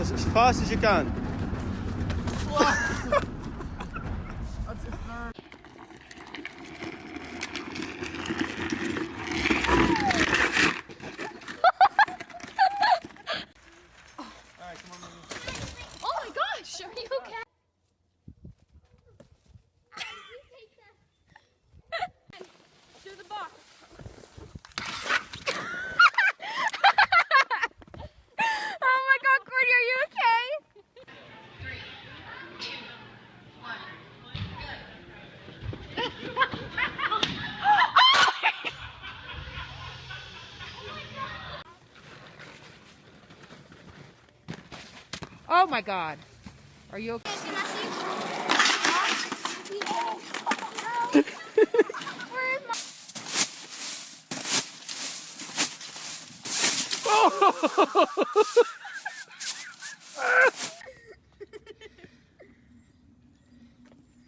as fast as you can. Oh my gosh, are you okay? To the box. Oh my god, Courtney, are you okay? 3, 2, 1, Oh my god. Are you okay?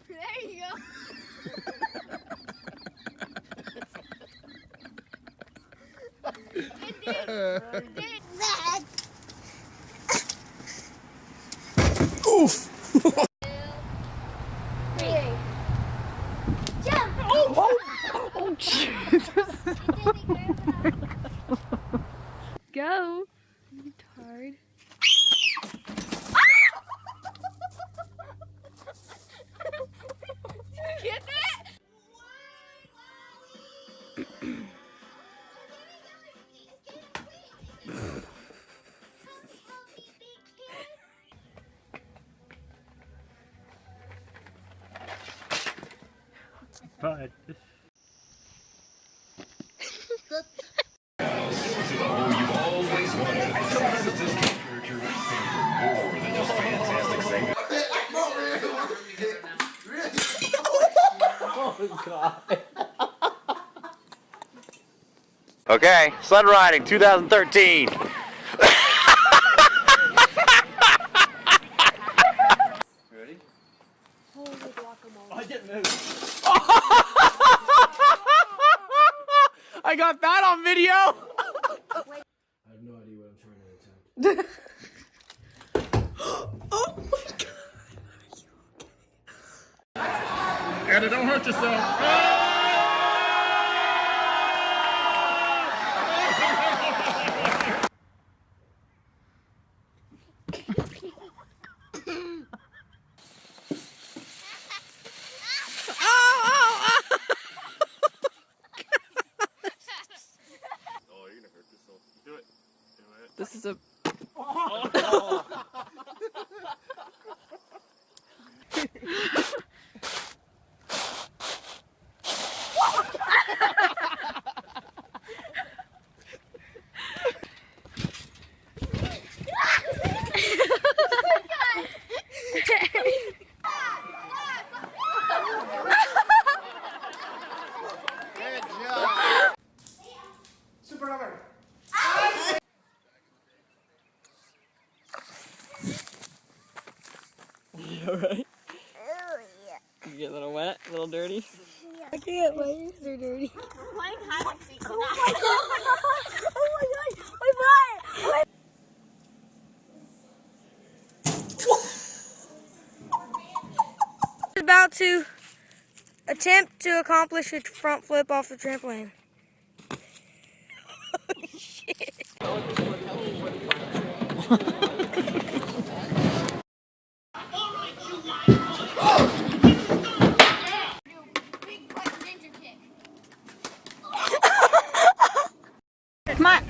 There you go. Oof! Jump! Oh Jesus. Go. You tired? Get that? Bye. Okay, sled riding 2013. Ready? Holy guacamole. I didn't move. I got that on video. I have no idea what I'm trying to attempt. Oh my god. Anna, don't hurt yourself. This is a Alright? You get a little wet, a little dirty? I can't, my ears are dirty. We're playing hide and seek. Oh my god! Oh my god! My butt! About to attempt to accomplish a front flip off the trampoline. Oh shit! Come on.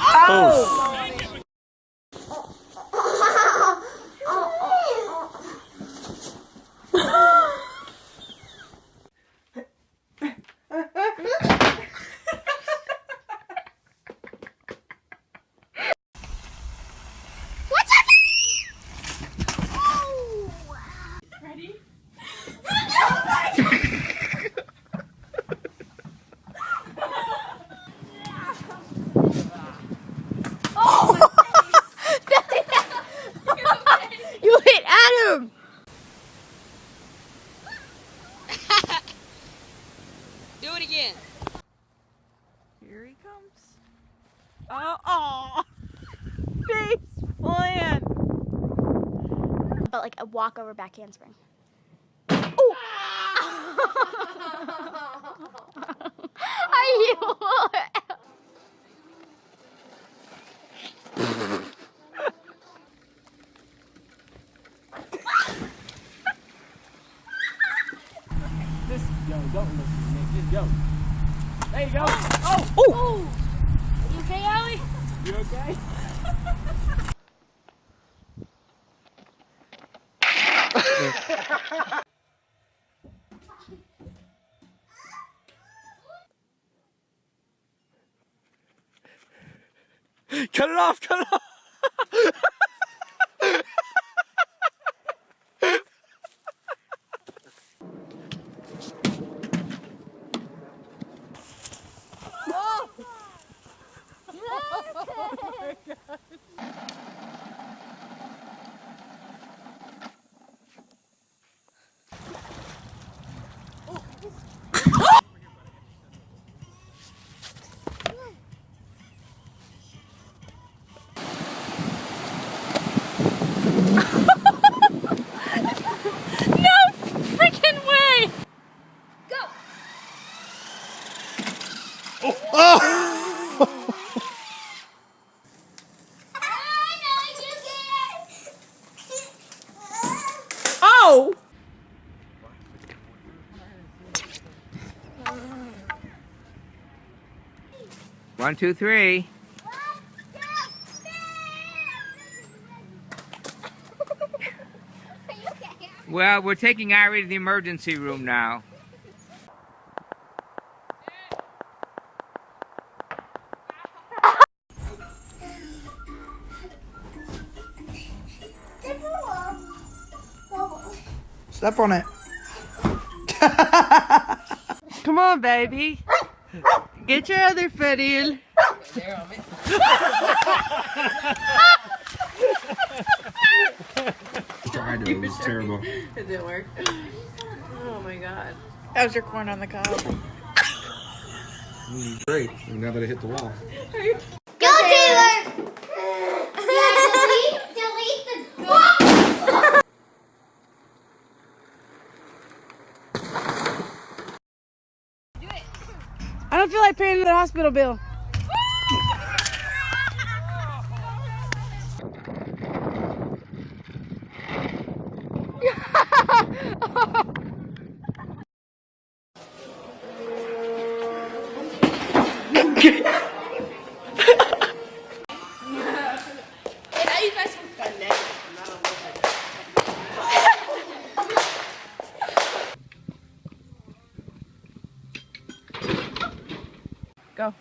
Oh! You hit Adam! Do it again. Here he comes. Oh, face land. But like a walk over back handspring. Oh! Are you? Go, go, Nick, just go. There you go. Oh! You okay, Allie? You okay? Cut it off, cut it off. Freaking way! Go! Oh! One, two, three. Well, we're taking Irie to the emergency room now. Step on it. Come on, baby. Get your other foot in. Tried it. It was terrible. It didn't work. Oh my god. That was your corn on the cob. Great. Now that I hit the wall. Go, Taylor! Delete the... I don't feel like paying the hospital bill. Go.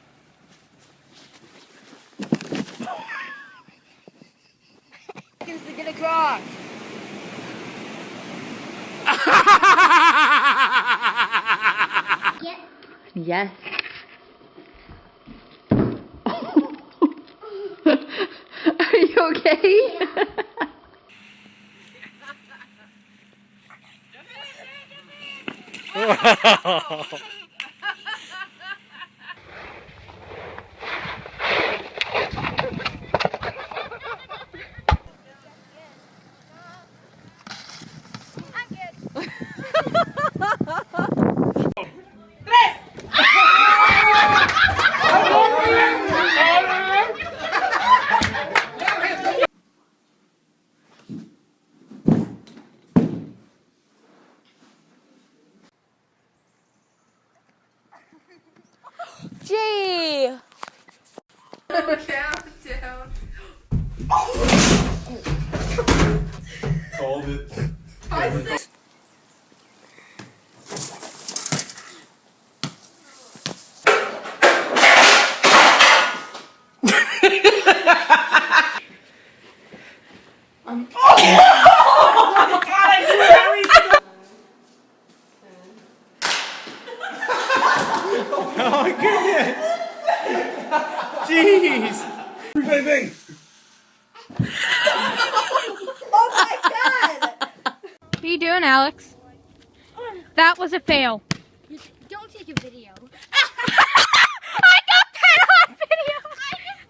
Seconds to get across. Yes. Are you okay? Gee. Countdown. Called it. Oh my goodness! Jeez! Bang, bang. What are you doing, Alex? That was a fail. Don't take a video.